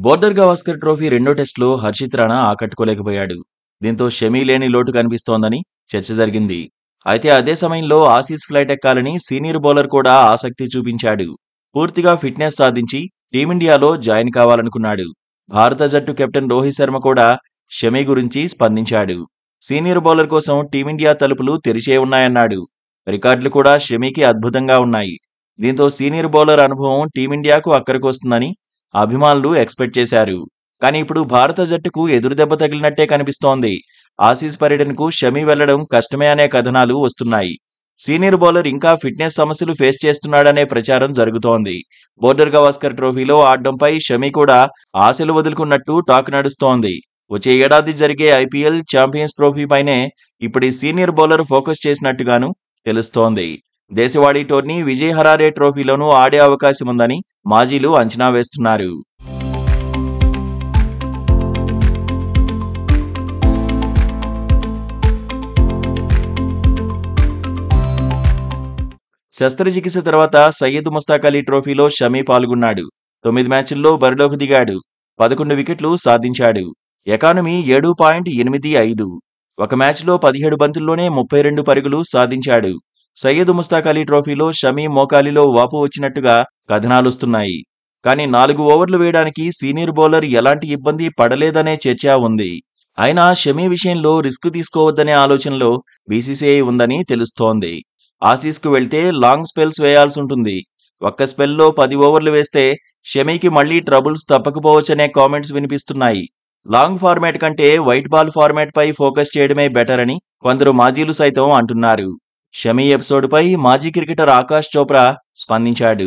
Border Gavaskar trophy రెండో టెస్టులో హర్షిత్ రాణా ఆకట్టుకోలేకపోయాడు. దీంతో షమీ లేని లోటు కనిపిస్తోందని చర్చ జరిగింది. అయితే అదే సమయంలో ఆసీస్ ఫ్లైట్ ఎక్కాలని సీనియర్ బౌలర్ కూడా ఆసక్తి చూపించాడు. పూర్తిగా ఫిట్నెస్ సాధించి టీమిండియాలో జాయిన్ కావాలనుకున్నాడు. భారత జట్టు కెప్టెన్ రోహిత్ శర్మ కూడా షమీ గురించి స్పందించాడు. సీనియర్ బౌలర్ కోసం టీమిండియా తలుపులు తెరిచే ఉన్నాయన్నాడు. రికార్డులు కూడా షమీకి అద్భుతంగా ఉన్నాయి. దీంతో సీనియర్ బౌలర్ అనుభవం టీమిండియాకు అక్కరకొస్తుందని అభిమానులు ఎక్స్పెక్ట్ చేశారు. కానీ ఇప్పుడు భారత జట్టుకు ఎదురుదెబ్బ తగిలినట్టే కనిపిస్తోంది. ఆసీస్ పర్యటనకు షమీ వెళ్లడం కష్టమే అనే కథనాలు వస్తున్నాయి. సీనియర్ బౌలర్ ఇంకా ఫిట్నెస్ సమస్యలు ఫేస్ చేస్తున్నాడనే ప్రచారం జరుగుతోంది. బోర్డర్ గవాస్కర్ ట్రోఫీలో ఆడడంపై షమీ కూడా ఆశలు వదులుకున్నట్టు టాక్ నడుస్తోంది. వచ్చే ఏడాది జరిగే ఐపీఎల్ ఛాంపియన్స్ ట్రోఫీపైనే ఇప్పుడు సీనియర్ బౌలర్ ఫోకస్ చేసినట్టుగాను తెలుస్తోంది. దేశవాళీ టోర్నీ విజయ్ హరారే ట్రోఫీలోనూ ఆడే అవకాశముందని మాజీలు అంచనా వేస్తున్నారు. శస్త్రచికిత్స తర్వాత సయ్యద్ ముస్తాక్ అలీ ట్రోఫీలో షమీ పాల్గొన్నాడు. 9 మ్యాచ్ల్లో బరిలోకి దిగాడు. 11 వికెట్లు సాధించాడు. ఎకానమీ 7.85. ఒక మ్యాచ్లో 17 బంతుల్లోనే 32 పరుగులు సాధించాడు. సయ్యద్ ముస్తాక్ అలీ ట్రోఫీలో షమీ మోకాలిలో వాపు వచ్చినట్టుగా కథనాలొస్తున్నాయి. కానీ 4 ఓవర్లు వేయడానికి సీనియర్ బౌలర్ ఎలాంటి ఇబ్బంది పడలేదనే చర్చ ఉంది. అయినా షమీ విషయంలో రిస్క్ తీసుకోవద్దనే ఆలోచనలో బీసీసీఐ ఉందని తెలుస్తోంది. ఆసీస్కు వెళ్తే లాంగ్ స్పెల్స్ వేయాల్సుంటుంది. ఒక్క స్పెల్లో 10 ఓవర్లు వేస్తే షమీకి మళ్లీ ట్రబుల్స్ తప్పకపోవచ్చనే కామెంట్స్ వినిపిస్తున్నాయి. లాంగ్ ఫార్మాట్ కంటే వైట్ బాల్ ఫార్మాట్ పై ఫోకస్ చేయడమే బెటర్ అని కొందరు మాజీలు సైతం అంటున్నారు. షమీ ఎపిసోడ్పై మాజీ క్రికెటర్ ఆకాష్ చోప్రా స్పందించాడు.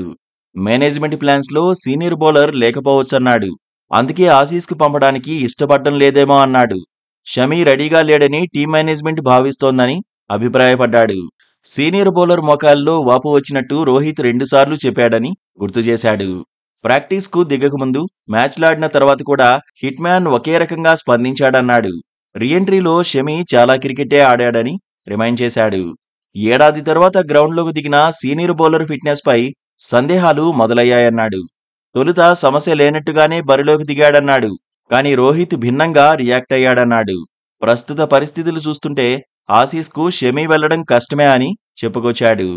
మేనేజ్మెంట్ ప్లాన్స్ లో సీనియర్ బౌలర్ లేకపోవచ్చన్నాడు. అందుకే ఆసీస్కు పంపడానికి ఇష్టపడడం లేదేమో అన్నాడు. షమీ రెడీగా లేడని టీం మేనేజ్మెంట్ భావిస్తోందని అభిప్రాయపడ్డాడు. సీనియర్ బౌలర్ మోకాల్లో వాపు వచ్చినట్టు రోహిత్ 2 సార్లు చెప్పాడని గుర్తు చేశాడు. ప్రాక్టీస్కు దిగకముందు, మ్యాచ్లాడిన తర్వాత కూడా హిట్ మ్యాన్ ఒకే రకంగా స్పందించాడన్నాడు. రీఎంట్రీలో షమీ చాలా క్రికెటే ఆడాడని రిమైండ్ చేశాడు. ఏడాది తర్వాత గ్రౌండ్లోకి దిగిన సీనియర్ బౌలర్ ఫిట్నెస్ పై సందేహాలు మొదలయ్యాయన్నాడు. తొలుత సమస్య లేనట్టుగానే బరిలోకి దిగాడన్నాడు. కానీ రోహిత్ భిన్నంగా రియాక్ట్ అయ్యాడన్నాడు. ప్రస్తుత పరిస్థితులు చూస్తుంటే ఆసీస్కు షమీ వెళ్లడం కష్టమే అని చెప్పుకొచ్చాడు.